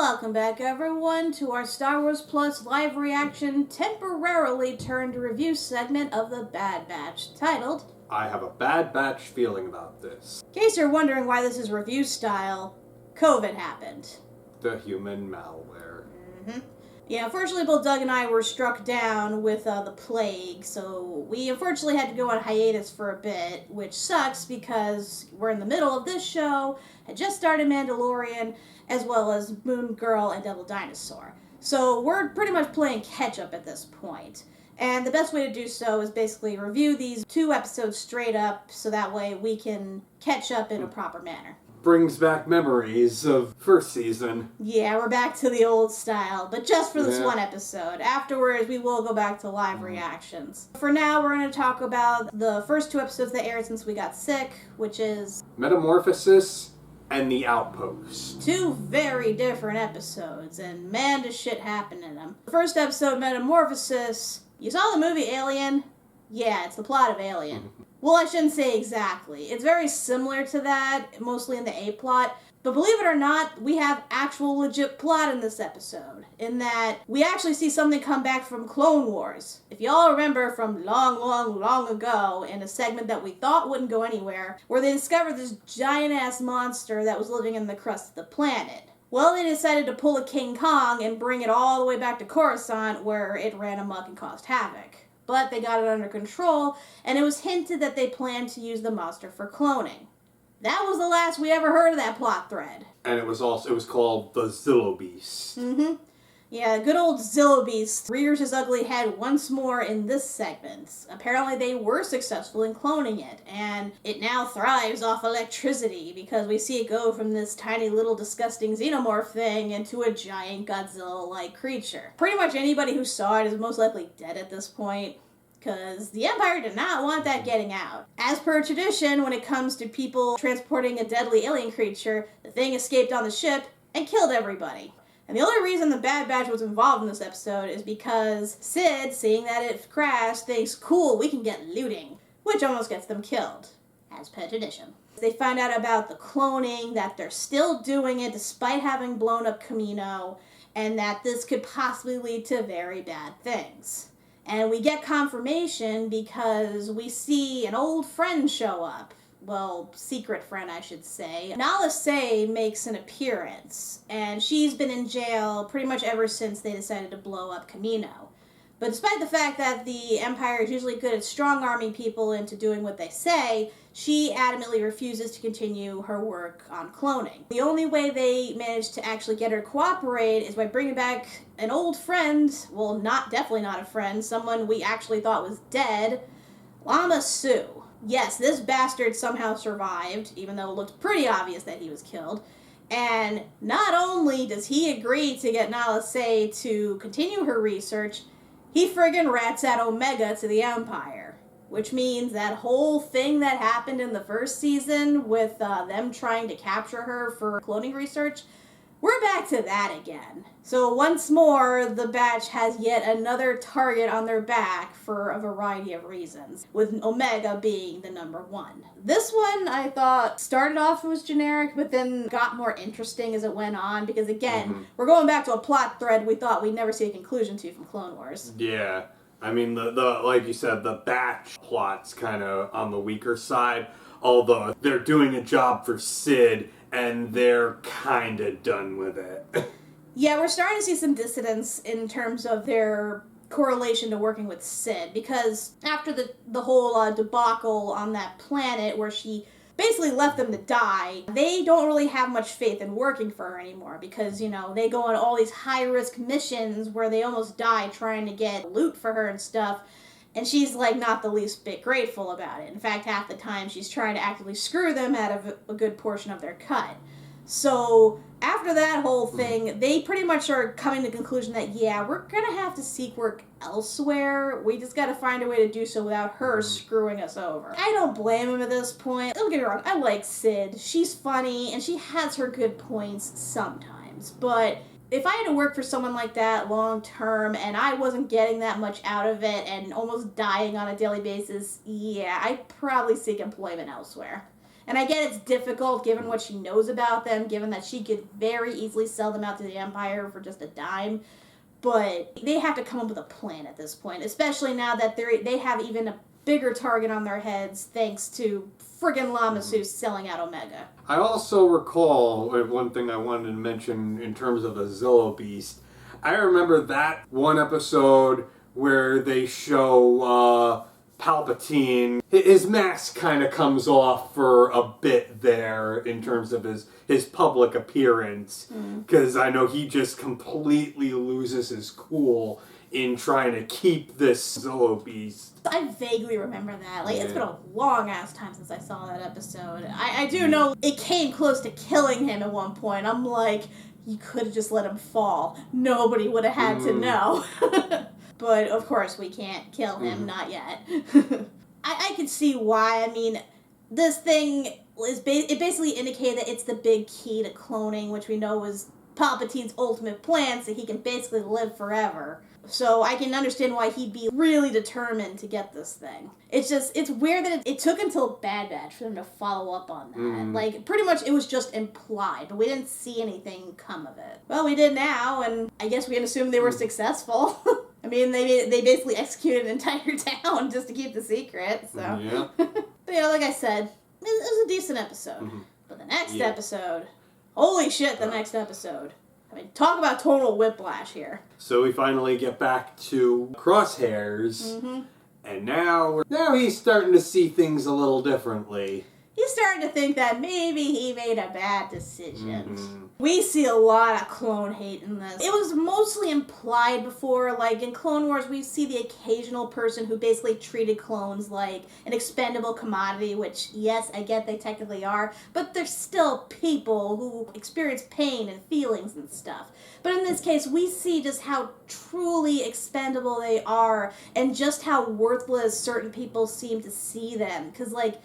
Welcome back, everyone, to our Star Wars Plus live reaction, temporarily turned review segment of The Bad Batch, titled I have a Bad Batch feeling about this. In case you're wondering why this is review style, COVID happened. The human malware. Yeah, unfortunately, both Doug and I were struck down with the plague, so we unfortunately had to go on hiatus for a bit, which sucks because we're in the middle of this show, had just started Mandalorian, as well as Moon Girl and Devil Dinosaur. So we're pretty much playing catch-up at this point. And the best way to do so is basically review these 2 episodes straight up, so that way we can catch up in a proper manner. Brings back memories of first season. Yeah, we're back to the old style, but just for this one episode. Afterwards, we will go back to live reactions. For now, we're going to talk about the first 2 episodes that aired since we got sick, which is Metamorphosis and The Outpost. 2 very different episodes, and man, does shit happen in them. The first episode, Metamorphosis, you saw the movie Alien? Yeah, it's the plot of Alien. Well, I shouldn't say exactly. It's very similar to that, mostly in the A-plot. But believe it or not, we have actual legit plot in this episode. In that, we actually see something come back from Clone Wars. If y'all remember from long ago, in a segment that we thought wouldn't go anywhere, where they discovered this giant-ass monster that was living in the crust of the planet. Well, they decided to pull a King Kong and bring it all the way back to Coruscant, where it ran amok and caused havoc. But they got it under control, and it was hinted that they planned to use the monster for cloning. That was the last we ever heard of that plot thread. And it was called the Zillo Beast. Yeah, good old Zillo Beast rears his ugly head once more in this segment. Apparently they were successful in cloning it, and it now thrives off electricity because we see it go from this tiny little disgusting xenomorph thing into a giant Godzilla-like creature. Pretty much anybody who saw it is most likely dead at this point, because the Empire did not want that getting out. As per tradition, when it comes to people transporting a deadly alien creature, the thing escaped on the ship and killed everybody. And the only reason the Bad Batch was involved in this episode is because Sid, seeing that it crashed, thinks, cool, we can get looting, which almost gets them killed, as per tradition. They find out about the cloning, that they're still doing it despite having blown up Kamino, and that this could possibly lead to very bad things. And we get confirmation because we see an old friend show up. Well, secret friend, I should say. Nala Se makes an appearance, and she's been in jail pretty much ever since they decided to blow up Kamino. But despite the fact that the Empire is usually good at strong-arming people into doing what they say, she adamantly refuses to continue her work on cloning. The only way they manage to actually get her to cooperate is by bringing back an old friend, well, definitely not a friend, someone we actually thought was dead, Lama Su. Yes, this bastard somehow survived, even though it looked pretty obvious that he was killed. And not only does he agree to get Nala Se to continue her research, he friggin' rats out Omega to the Empire. Which means that whole thing that happened in the first season with them trying to capture her for cloning research, we're back to that again. So once more, the Batch has yet another target on their back for a variety of reasons, with Omega being the number 1. This one, I thought, started off was generic, but then got more interesting as it went on, because again, we're going back to a plot thread we thought we'd never see a conclusion to from Clone Wars. Yeah. I mean, the like you said, the Batch plot's kind of on the weaker side, although they're doing a job for Sid, and they're kind of done with it. Yeah, we're starting to see some dissidence in terms of their correlation to working with Sid, because after the whole debacle on that planet where she basically left them to die, they don't really have much faith in working for her anymore, because, you know, they go on all these high-risk missions where they almost die trying to get loot for her and stuff, and she's, like, not the least bit grateful about it. In fact, half the time she's trying to actively screw them out of a good portion of their cut. So, after that whole thing, they pretty much are coming to the conclusion that, yeah, we're gonna have to seek work elsewhere. We just gotta find a way to do so without her screwing us over. I don't blame him at this point. Don't get me wrong, I like Sid. She's funny, and she has her good points sometimes, but if I had to work for someone like that long term and I wasn't getting that much out of it and almost dying on a daily basis, yeah, I'd probably seek employment elsewhere. And I get it's difficult given what she knows about them, given that she could very easily sell them out to the Empire for just a dime. But they have to come up with a plan at this point, especially now that they have even a bigger target on their heads thanks to friggin' Lama Su selling out Omega. I also recall one thing I wanted to mention in terms of the Zillo Beast. I remember that one episode where they show Palpatine. His mask kind of comes off for a bit there in terms of his public appearance, because I know he just completely loses his cool in trying to keep this Zillo Beast. I vaguely remember that. Like, it's been a long-ass time since I saw that episode. I do know it came close to killing him at one point. I'm like, you could have just let him fall. Nobody would have had to know. But, of course, we can't kill him. Not yet. I can see why. I mean, this thing is it basically indicated that it's the big key to cloning, which we know was Palpatine's ultimate plan, so he can basically live forever. So I can understand why he'd be really determined to get this thing. It's just, it's weird that it took until Bad Batch for them to follow up on that. Like, pretty much it was just implied, but we didn't see anything come of it. Well, we did now, and I guess we can assume they were successful. I mean, they basically executed an entire town just to keep the secret, so. Yeah. But, you know, like I said, it was a decent episode. But the next episode, holy shit, the next episode. I mean, talk about total whiplash here. So we finally get back to Crosshairs, and now he's starting to see things a little differently. He's starting to think that maybe he made a bad decision. We see a lot of clone hate in this. It was mostly implied before, like in Clone Wars, we see the occasional person who basically treated clones like an expendable commodity, which, yes, I get they technically are, but they're still people who experience pain and feelings and stuff. But in this case, we see just how truly expendable they are and just how worthless certain people seem to see them. Because, like,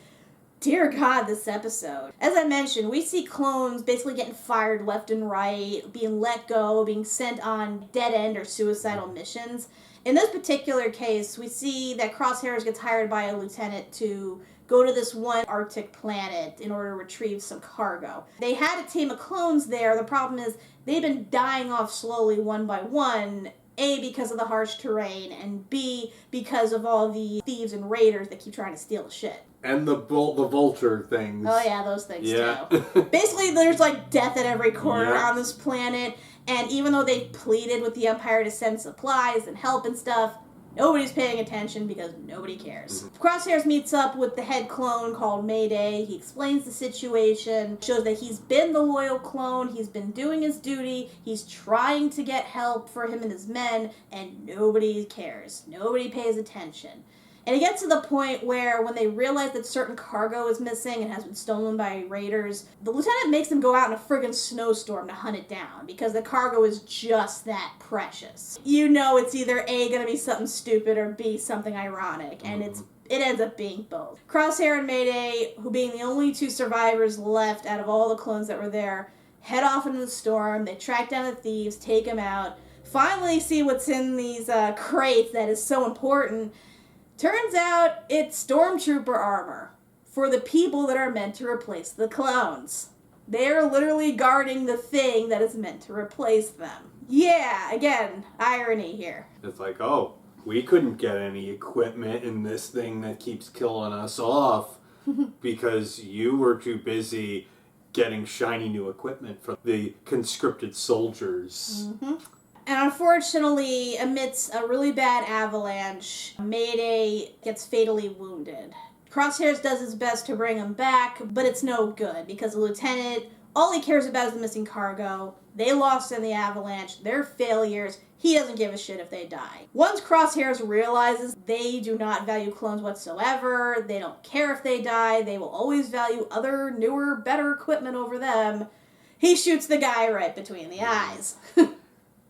dear God, this episode. As I mentioned, we see clones basically getting fired left and right, being let go, being sent on dead-end or suicidal missions. In this particular case, we see that Crosshairs gets hired by a lieutenant to go to this one Arctic planet in order to retrieve some cargo. They had a team of clones there. The problem is they've been dying off slowly one by one, A, because of the harsh terrain, and B, because of all the thieves and raiders that keep trying to steal the shit. And the vulture things. Oh yeah, those things too. Basically, there's like death at every corner on this planet, and even though they've pleaded with the Empire to send supplies and help and stuff, nobody's paying attention because nobody cares. Crosshairs meets up with the head clone called Mayday. He explains the situation, shows that he's been the loyal clone, he's been doing his duty, he's trying to get help for him and his men, and nobody cares. Nobody pays attention. And it gets to the point where when they realize that certain cargo is missing and has been stolen by raiders, the lieutenant makes them go out in a friggin' snowstorm to hunt it down because the cargo is just that precious. You know it's either A, gonna be something stupid, or B, something ironic, and it ends up being both. Crosshair and Mayday, who being the only two survivors left out of all the clones that were there, head off into the storm, they track down the thieves, take them out, finally see what's in these crates that is so important. Turns out it's stormtrooper armor for the people that are meant to replace the clones. They're literally guarding the thing that is meant to replace them. Yeah, again, irony here. It's like, oh, we couldn't get any equipment in this thing that keeps killing us off because you were too busy getting shiny new equipment for the conscripted soldiers. And unfortunately, amidst a really bad avalanche, Mayday gets fatally wounded. Crosshairs does his best to bring him back, but it's no good because the lieutenant, all he cares about is the missing cargo. They lost in the avalanche. They're failures. He doesn't give a shit if they die. Once Crosshairs realizes they do not value clones whatsoever, they don't care if they die, they will always value other, newer, better equipment over them, he shoots the guy right between the eyes.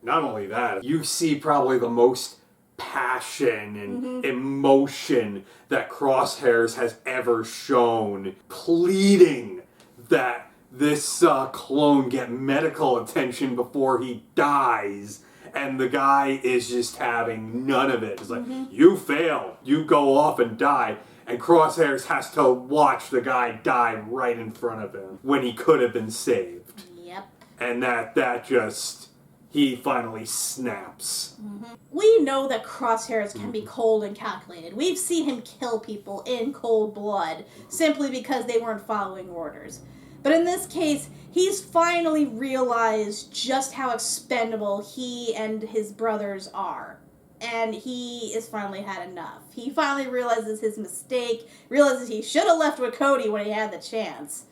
Not only that, you see probably the most passion and emotion that Crosshairs has ever shown, pleading that this clone get medical attention before he dies. And the guy is just having none of it. It's like, you fail. You go off and die. and Crosshairs has to watch the guy die right in front of him when he could have been saved. Yep. And that just, he finally snaps. Mm-hmm. We know that Crosshairs can be cold and calculated. We've seen him kill people in cold blood simply because they weren't following orders. But in this case, he's finally realized just how expendable he and his brothers are. And he has finally had enough. He finally realizes his mistake, realizes he should have left with Cody when he had the chance.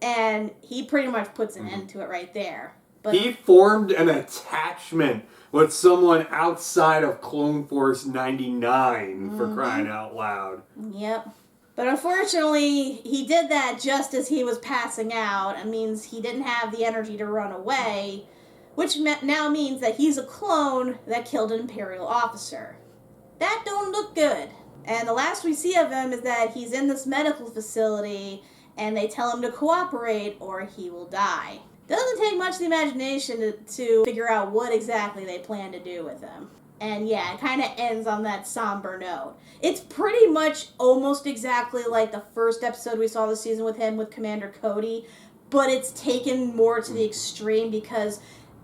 And he pretty much puts an end to it right there. But he formed an attachment with someone outside of Clone Force 99, for crying out loud. Yep. But unfortunately, he did that just as he was passing out. It means he didn't have the energy to run away, which now means that he's a clone that killed an Imperial officer. That don't look good. And the last we see of him is that he's in this medical facility, and they tell him to cooperate or he will die. Doesn't take much of the imagination to figure out what exactly they plan to do with him. And yeah, it kind of ends on that somber note. It's pretty much almost exactly like the first episode we saw this season with him with Commander Cody, but it's taken more to the extreme because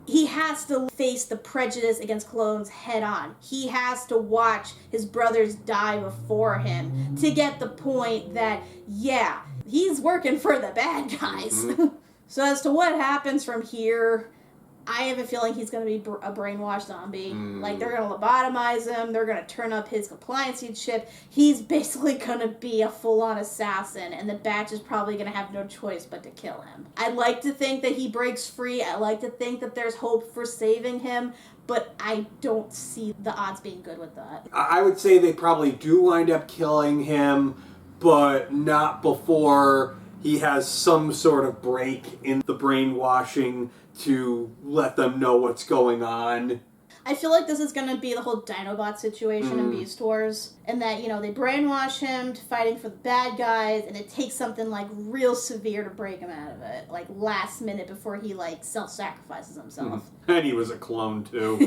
he has to face the prejudice against clones head on. He has to watch his brothers die before him to get the point that, yeah, he's working for the bad guys. So as to what happens from here, I have a feeling he's going to be a brainwashed zombie. Like, they're going to lobotomize him. They're going to turn up his compliance chip. He's basically going to be a full-on assassin, and the Batch is probably going to have no choice but to kill him. I'd like to think that he breaks free. I like to think that there's hope for saving him, but I don't see the odds being good with that. I would say they probably do wind up killing him, but not before he has some sort of break in the brainwashing to let them know what's going on. I feel like this is going to be the whole Dinobot situation in Beast Wars. And that, you know, they brainwash him to fighting for the bad guys, and it takes something, like, real severe to break him out of it. Like, last minute before he, like, self-sacrifices himself. And he was a clone, too.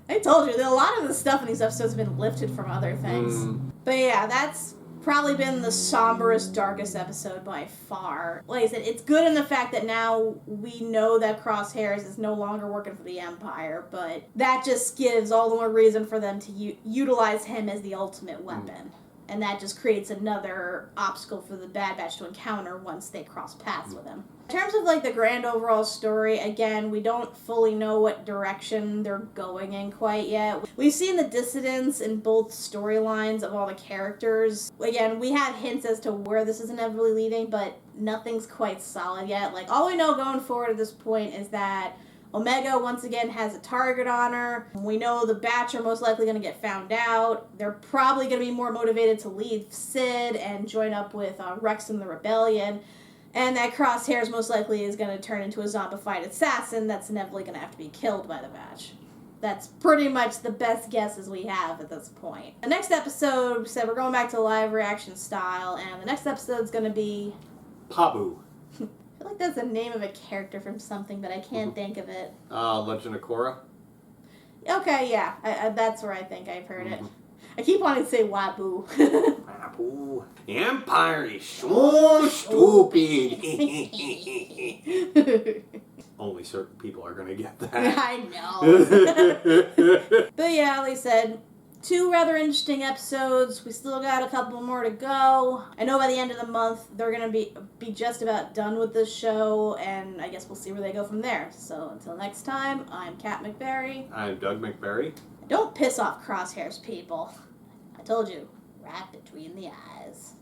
I told you, that a lot of the stuff in these episodes have been lifted from other things. But yeah, that's probably been the somberest, darkest episode by far. Like I said, it's good in the fact that now we know that Crosshairs is no longer working for the Empire, but that just gives all the more reason for them to utilize him as the ultimate weapon. And that just creates another obstacle for the Bad Batch to encounter once they cross paths with him. In terms of, like, the grand overall story, again, we don't fully know what direction they're going in quite yet. We've seen the dissidents in both storylines of all the characters. Again, we have hints as to where this is inevitably leading, but nothing's quite solid yet. Like, all we know going forward at this point is that Omega, once again, has a target on her. We know the Batch are most likely going to get found out. They're probably going to be more motivated to leave Sid and join up with Rex and the Rebellion. And that Crosshairs most likely is going to turn into a zombified assassin that's inevitably going to have to be killed by the Batch. That's pretty much the best guesses we have at this point. The next episode, we said we're going back to live reaction style, and the next episode is going to be Pabu. I feel like that's the name of a character from something, but I can't think of it. Legend of Korra? Okay, yeah. That's where I think I've heard it. I keep wanting to say Wabu. Wabu. The Empire is so stupid. Only certain people are going to get that. I know. But yeah, like I said, 2 rather interesting episodes. We still got a couple more to go. I know by the end of the month they're going to be just about done with this show, and I guess we'll see where they go from there. So until next time, I'm Kat McBarry. I'm Doug McBarry. Don't piss off Crosshairs, people. I told you, right between the eyes.